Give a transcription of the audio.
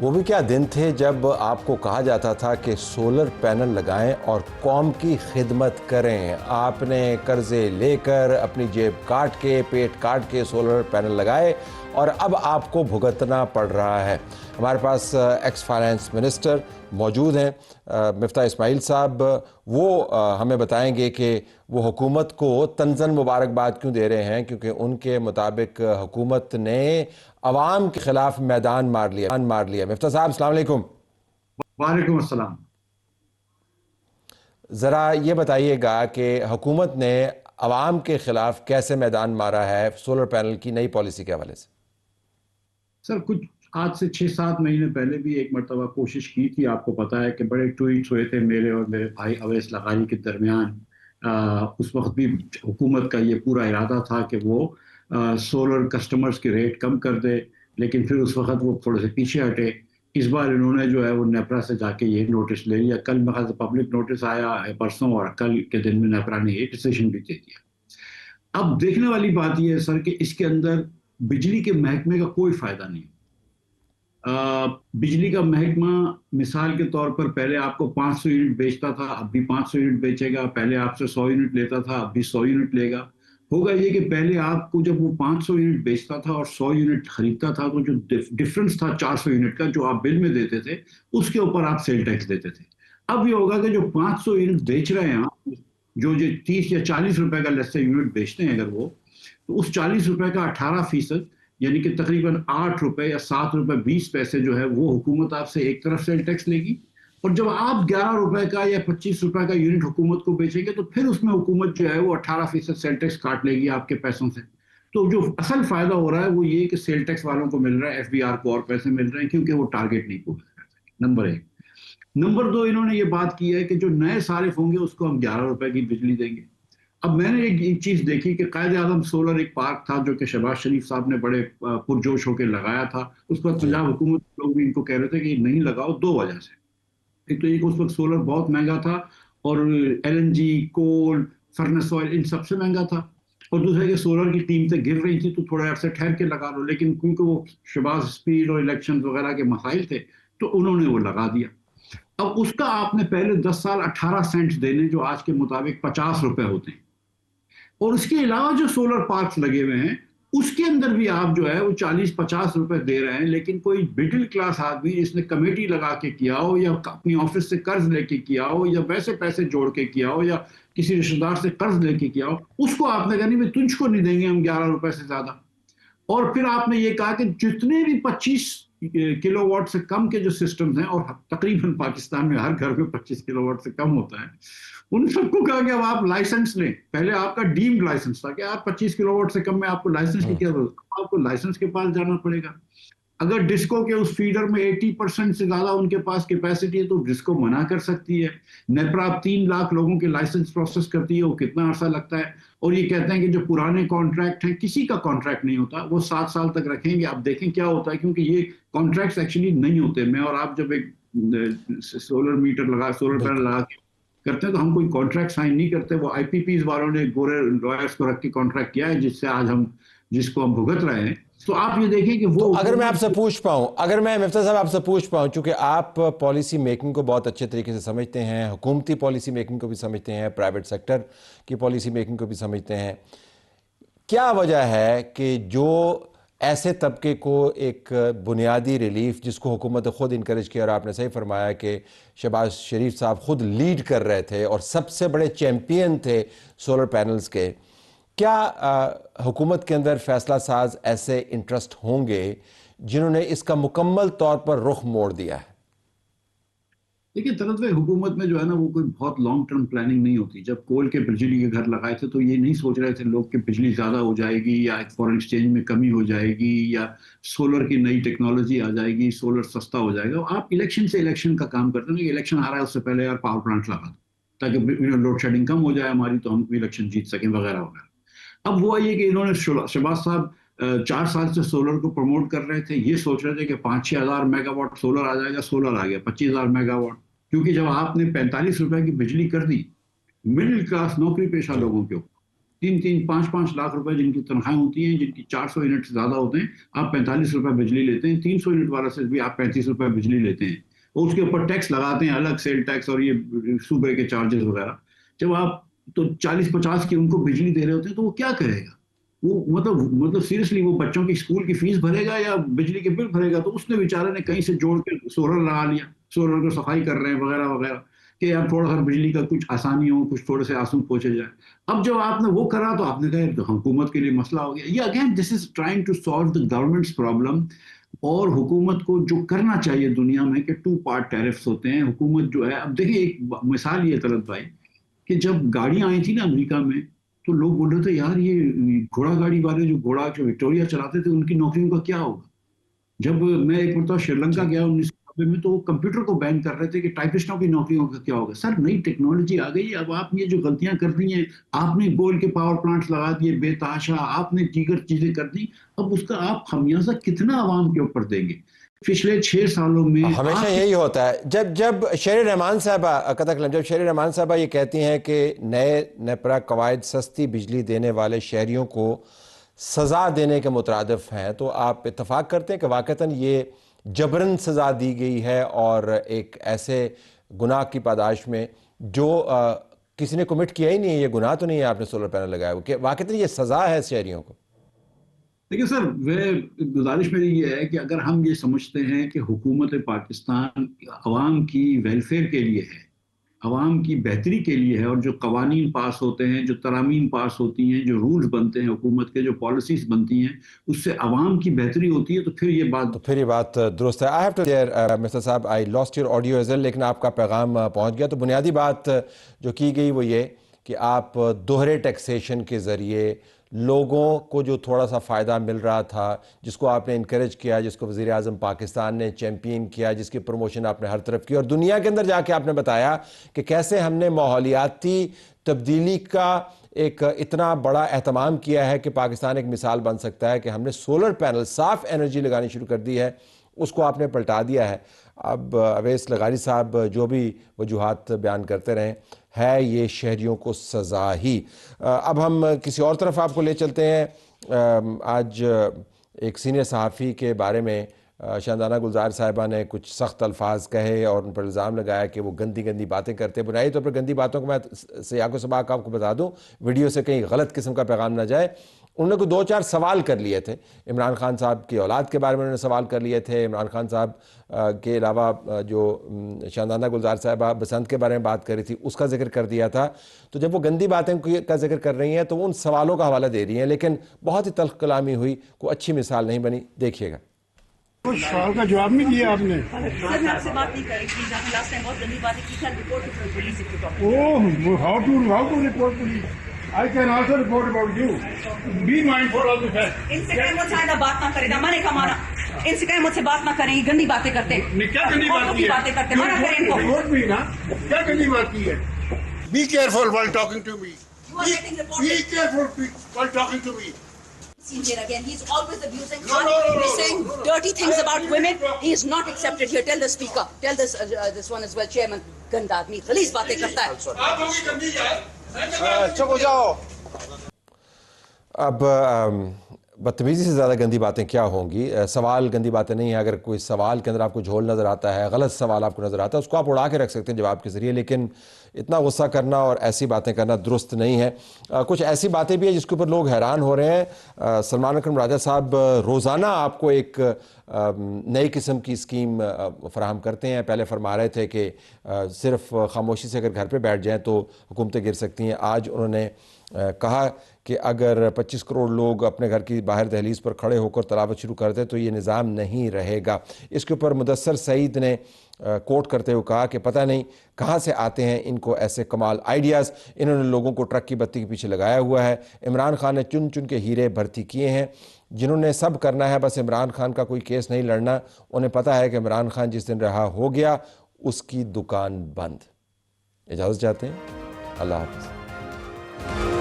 वो भी क्या दिन थे जब आपको कहा जाता था कि सोलर पैनल लगाएं और कौम की खिदमत करें। आपने कर्जे लेकर अपनी जेब काट के पेट काट के सोलर पैनल लगाए और अब आपको भुगतना पड़ रहा है। हमारे पास एक्स फाइनेंस मिनिस्टर मौजूद हैं मिफ्ता इस्माइल साहब। वो हमें बताएंगे कि वो हुकूमत को तंज़न मुबारकबाद क्यों दे रहे हैं, क्योंकि उनके मुताबिक हुकूमत ने अवाम के खिलाफ मैदान मार लिया। मिफ्ता साहब अस्सलाम वालेकुम। वालेकुम अस्सलाम। ज़रा ये बताइएगा कि हुकूमत ने अवाम के खिलाफ कैसे मैदान मारा है सोलर पैनल की नई पॉलिसी के हवाले से। सर, कुछ आज से 6-7 महीने पहले भी एक मरतबा कोशिश की थी। आपको पता है कि बड़े ट्वीट्स हुए थे मेरे और मेरे भाई अवैस लगानी के दरमियान। उस वक्त भी हुकूमत का ये पूरा इरादा था कि वो सोलर कस्टमर्स के रेट कम कर दे, लेकिन फिर उस वक्त वो थोड़े से पीछे हटे। इस बार इन्होंने जो है वो नेपरा से जाके ये नोटिस ले लिया। कल मेरे पब्लिक नोटिस आया है परसों, और कल के दिन में नेपरा ने ये डिसीजन भी दे दिया। अब देखने वाली बात यह है सर कि इसके अंदर बिजली के महकमे का कोई फायदा नहीं। बिजली का महकमा मिसाल के तौर पर पहले आपको 500 यूनिट बेचता था, अब भी 500 यूनिट बेचेगा। पहले आपसे 100 यूनिट लेता था, अब भी 100 यूनिट लेगा। होगा ये कि पहले आपको जब वो 500 यूनिट बेचता था और 100 यूनिट खरीदता था, तो जो डिफरेंस था 400 यूनिट का जो आप बिल में देते थे, उसके ऊपर आप सेल टैक्स देते थे। अब ये होगा कि जो 500 यूनिट बेच रहे हैं आप, जो 30 या 40 रुपए का लेस से यूनिट बेचते हैं अगर वो, तो उस 40 रुपए का 18% यानी कि तकरीबन 8 रुपए या 7 रुपए 20 पैसे जो है वो हुकूमत आपसे एक तरफ सेल टैक्स लेगी। और जब आप 11 रुपए का या 25 रुपए का यूनिट हुकूमत को बेचेंगे, तो फिर उसमें हुकूमत जो है वो 18% सेल टैक्स काट लेगी आपके पैसों से। तो जो असल फायदा हो रहा है वो ये कि सेल टैक्स वालों को मिल रहा है, एफबीआर को और पैसे मिल रहे हैं, क्योंकि वो टारगेट नहीं पूरा कर सके। नंबर एक। नंबर दो, इन्होंने ये बात की है कि जो नए सारिफ होंगे उसको हम 11 रुपए की बिजली देंगे। अब मैंने एक चीज देखी कि कायदे आजम सोलर एक पार्क था जो कि शहबाज शरीफ साहब ने बड़े पुरजोश होकर लगाया था। उस वक्त जी। पंजाब हुकूमत के लोग भी इनको कह रहे थे कि नहीं लगाओ, दो वजह से। एक तो एक, उस वक्त सोलर बहुत महंगा था, और एलएनजी, कोल, फर्नेस ऑयल इन सबसे महंगा था। और दूसरा कि सोलर की कीमतें गिर रही थी, तो थोड़ा अरसे ठहर के लगा लो। लेकिन क्योंकि वो शहबाज स्पीड और इलेक्शन वगैरह के मसाइल थे, तो उन्होंने वो लगा दिया। अब उसका आपने पहले 10 साल 18 सेंट्स देने, जो आज के मुताबिक 50 रुपए होते हैं। और उसके अलावा जो सोलर पार्क्स लगे हुए हैं, उसके अंदर भी आप जो है वो 40-50 रुपए दे रहे हैं। लेकिन कोई मिडिल क्लास आदमी जिसने कमेटी लगा के किया हो, या अपनी ऑफिस से कर्ज लेके किया हो, या वैसे पैसे जोड़ के किया हो, या किसी रिश्तेदार से कर्ज लेके किया हो, उसको आपने कहा नहीं भाई तुझको नहीं देंगे हम 11 रुपए से ज्यादा। और फिर आपने ये कहा कि जितने भी 25 किलोवाट से कम के जो सिस्टम्स हैं, और तकरीबन पाकिस्तान में हर घर में 25 किलोवाट से कम होता है, उन सबको कहा कि अब आप लाइसेंस लें। पहले आपका डीम्ड लाइसेंस था कि आप 25 किलोवाट से कम में आपको लाइसेंस की क्या जरूरत, आपको लाइसेंस के पास जाना पड़ेगा। अगर डिस्को के उस फीडर में 80% से ज्यादा उनके पास कैपेसिटी है, तो डिस्को मना कर सकती है। नेपरा 3 लाख लोगों के लाइसेंस प्रोसेस करती है, वो कितना अरसा लगता है। और ये कहते हैं कि जो पुराने कॉन्ट्रैक्ट हैं, किसी का कॉन्ट्रैक्ट नहीं होता, वो 7 साल तक रखेंगे। आप देखें क्या होता है, क्योंकि ये कॉन्ट्रैक्ट एक्चुअली नहीं होते। मैं और आप जब एक सोलर पैनल बिल्कुल। लगा के करते हैं, तो हम कोई कॉन्ट्रैक्ट साइन नहीं करते। वो आईपीपी वालों ने गोरे लॉयर्स को रख के कॉन्ट्रैक्ट किया है, जिससे आज हम जिसको हम भुगत रहे हैं। तो आप ये देखें कि तो वो अगर मैं हुकूमत आपसे पूछ पाऊं, अगर मैं मिफ्ता साहब आपसे पूछ पाऊं, चूंकि आप पॉलिसी मेकिंग को बहुत अच्छे तरीके से समझते हैं, हुकूमती पॉलिसी मेकिंग को भी समझते हैं, प्राइवेट सेक्टर की पॉलिसी मेकिंग को भी समझते हैं, क्या वजह है कि जो ऐसे तबके को एक बुनियादी रिलीफ जिसको हुकूमत खुद इनकरेज किया, और आपने सही फरमाया कि शहबाज शरीफ साहब खुद लीड कर रहे थे और सबसे बड़े चैम्पियन थे सोलर पैनल्स के, क्या हुकूमत के अंदर फैसला साज ऐसे इंटरेस्ट होंगे जिन्होंने इसका मुकम्मल तौर पर रुख मोड़ दिया है? देखिए तरत भाई, हुकूमत में जो है ना वो कोई बहुत लॉन्ग टर्म प्लानिंग नहीं होती। जब कोल के बिजली के घर लगाए थे, तो ये नहीं सोच रहे थे लोग कि बिजली ज्यादा हो जाएगी, या फॉरेन एक्सचेंज में कमी हो जाएगी, या सोलर की नई टेक्नोलॉजी आ जाएगी, सोलर सस्ता हो जाएगा। आप इलेक्शन से इलेक्शन का काम करते हैं ना, इलेक्शन आ रहा है उससे पहले यार पावर प्लांट लगा दो, ताकि लोड शेडिंग कम हो जाए हमारी, तो हम इलेक्शन जीत सकें वगैरह वगैरह। अब हुआ ये कि इन्होंने शहबाज साहब 4 साल से सोलर को प्रमोट कर रहे थे। ये सोच रहे थे कि 5-6 हजार मेगावाट सोलर आ जाएगा। सोलर आ गया 25,000 मेगावाट। क्योंकि जब आपने 45 रुपए की बिजली कर दी मिडिल क्लास नौकरी पेशा जी। लोगों के ऊपर, 3-3, 5-5 लाख रुपए जिनकी तनख्वाहें होती हैं, जिनकी 400 यूनिट से ज़्यादा होते हैं, आप 45 रुपए बिजली लेते हैं। 300 यूनिट वाला से भी आप 35 रुपए बिजली लेते हैं, और उसके ऊपर टैक्स लगाते हैं, अलग सेल टैक्स और ये सूबे के चार्जेस वगैरह। जब आप तो 40-50 की उनको बिजली दे रहे होते हैं, तो वो क्या करेगा? वो मतलब सीरियसली वो बच्चों की स्कूल की फीस भरेगा या बिजली के बिल भरेगा? तो उसने बेचारे ने कहीं से जोड़ के सोलर लगा लिया, सोलर को सफाई कर रहे हैं वगैरह वगैरह, कि यार थोड़ा सा बिजली का कुछ आसानी हो, कुछ थोड़े से आंसू पोछे जाए। अब जब आपने वो करा तो आपने कहा तो हुकूमत के लिए मसला हो गया। ये again this is trying to solve the government's problem. और हुकूमत को जो करना चाहिए दुनिया में कि 2 पार्ट टैरिफ्स होते हैं। हुकूमत जो है, अब देखिए एक मिसाल ये तलत भाई, कि जब गाड़ियां आई थी ना अमेरिका में, तो लोग बोल रहे थे यार ये घोड़ा गाड़ी वाले जो विक्टोरिया चलाते थे उनकी नौकरियों का क्या होगा। जब मैं एक मरतबा श्रीलंका जी। गया 1990 में, तो वो कंप्यूटर को बैन कर रहे थे कि टाइपिस्टों की नौकरियों का क्या होगा। सर नई टेक्नोलॉजी आ गई, अब आप ये जो गलतियां कर दी हैं, आपने गोल के पावर प्लांट्स लगा दिए बेतहाशा, आपने दीगर चीजें कर दी, अब उसका आप खमियाजा कितना आवाम के ऊपर देंगे? पिछले 6 सालों में हमेशा आप यही होता है। जब शेर रहमान साहबा कतकलम जब शेर रहमान साहबा ये कहती हैं कि नए नेपरा कवायद सस्ती बिजली देने वाले शहरियों को सज़ा देने के मुतरादिफ हैं, तो आप इत्तफाक करते हैं कि वाक़तन ये जबरन सज़ा दी गई है और एक ऐसे गुनाह की पादाश में जो किसी ने कमिट किया ही नहीं है? ये गुनाह तो नहीं है आपने सोलर पैनल लगाया हुआ, कि वाक़तन ये सज़ा है शहरियों को? देखिए सर, वह गुजारिश मेरी ये है कि अगर हम ये समझते हैं कि हुकूमत पाकिस्तान अवाम की वेलफेयर के लिए है, अवाम की बेहतरी के लिए है, और जो कवानीन पास होते हैं, जो तरामीम पास होती हैं, जो रूल्स बनते हैं हुकूमत के, जो पॉलिसीज बनती हैं, उससे अवाम की बेहतरी होती है, तो फिर ये बात दुरुस्त है। I have to there mister साहब, I lost your audio as well, लेकिन आपका पैगाम पहुंच गया। तो बुनियादी बात जो की गई वो ये कि आप दोहरे टैक्सेशन के ज़रिए लोगों को जो थोड़ा सा फ़ायदा मिल रहा था, जिसको आपने इनकरेज किया, जिसको वज़ीर आज़म पाकिस्तान ने चैम्पियन किया, जिसकी प्रमोशन आपने हर तरफ की, और दुनिया के अंदर जाके आपने बताया कि कैसे हमने माहौलियाती तब्दीली का एक इतना बड़ा एहतमाम किया है कि पाकिस्तान एक मिसाल बन सकता है, कि हमने सोलर पैनल साफ़ एनर्जी लगानी शुरू कर दी है, उसको आपने पलटा दिया है। अब अवैस लगारी साहब जो भी वजूहात बयान करते रहें, है ये शहरियों को सज़ा ही। अब हम किसी और तरफ आपको ले चलते हैं। आज एक सीनियर सहाफ़ी के बारे में शानदाना गुलजार साहिबा ने कुछ सख्त अल्फाज कहे और उन पर इल्ज़ाम लगाया कि वो गंदी गंदी बातें करते हैं। बुनियादी तौर पर गंदी बातों को मैं सियाको सबाक आपको बता दूं, वीडियो से कहीं गलत किस्म का पैगाम ना जाए। उन्होंने कोई 2-4 सवाल कर लिए थे। इमरान खान साहब की औलाद के बारे में उन्होंने सवाल कर लिए थे। इमरान खान साहब के अलावा जो शानदाना गुलजार साहिबा बसंत के बारे में बात करी थी, उसका जिक्र कर दिया था। तो जब वो गंदी बातें का जिक्र कर रही हैं तो वो उन सवालों का हवाला दे रही हैं, लेकिन बहुत ही तल्ख कलामी हुई, कोई अच्छी मिसाल नहीं बनी। देखिएगा। कुछ सवाल का जवाब नहीं दिया आपने। सर मैं आपसे बात नहीं करी थी, आपने लास्ट टाइम बहुत गंदी बातें की थी। Report to police if you talk. Oh, how to report police? I can also report about you. Be mindful of the fact. इनसे कहीं मुझसे आइंदा बात ना करें, मने का माना। इनसे कहीं मुझसे बात ना करें, ये गंदी बातें करते हैं। क्या गंदी बात की है? बातें करते हैं, मना करें इनको। रिपोर्ट भी ना, क्या गंदी बात की है? Be careful while talking to me. You are getting reported. Be careful while talking to me. Seen here again, he's always abusing. No. He's saying dirty things about women. He is not accepted here. Tell the speaker. Tell this one as well, chairman. गंदा आदमी, गलीज बातें करता है। आप होगी गंदी यार। चुप हो जाओ। अब बदतमीज़ी से ज़्यादा गंदी बातें क्या होंगी? सवाल गंदी बातें नहीं है। अगर कोई सवाल के अंदर आपको झोल नज़र आता है, गलत सवाल आपको नज़र आता है, उसको आप उड़ा के रख सकते हैं जवाब के ज़रिए, लेकिन इतना गुस्सा करना और ऐसी बातें करना दुरुस्त नहीं है। कुछ ऐसी बातें भी हैं जिसके ऊपर लोग हैरान हो रहे हैं। सलमान अकरम राजा साहब रोज़ाना आपको एक नई किस्म की स्कीम फ़राहम करते हैं। पहले फरमा रहे थे कि सिर्फ़ खामोशी से अगर घर पर बैठ जाएँ तो हुकूमतें गिर सकती हैं। आज उन्होंने कहा कि अगर 25 करोड़ लोग अपने घर की बाहर दहलीज पर खड़े होकर तलावत शुरू कर दें तो ये निज़ाम नहीं रहेगा। इसके ऊपर मुदस्सर सईद ने कोट करते हुए कहा कि पता नहीं कहाँ से आते हैं इनको ऐसे कमाल आइडियाज़। इन्होंने लोगों को ट्रक की बत्ती के पीछे लगाया हुआ है। इमरान खान ने चुन चुन के हीरे भर्ती किए हैं। जिन्होंने सब करना है, बस इमरान खान का कोई केस नहीं लड़ना। उन्हें पता है कि इमरान खान जिस दिन रहा हो गया उसकी दुकान बंद। इजाज़त चाहते हैं। अल्लाह हाफ़िज़।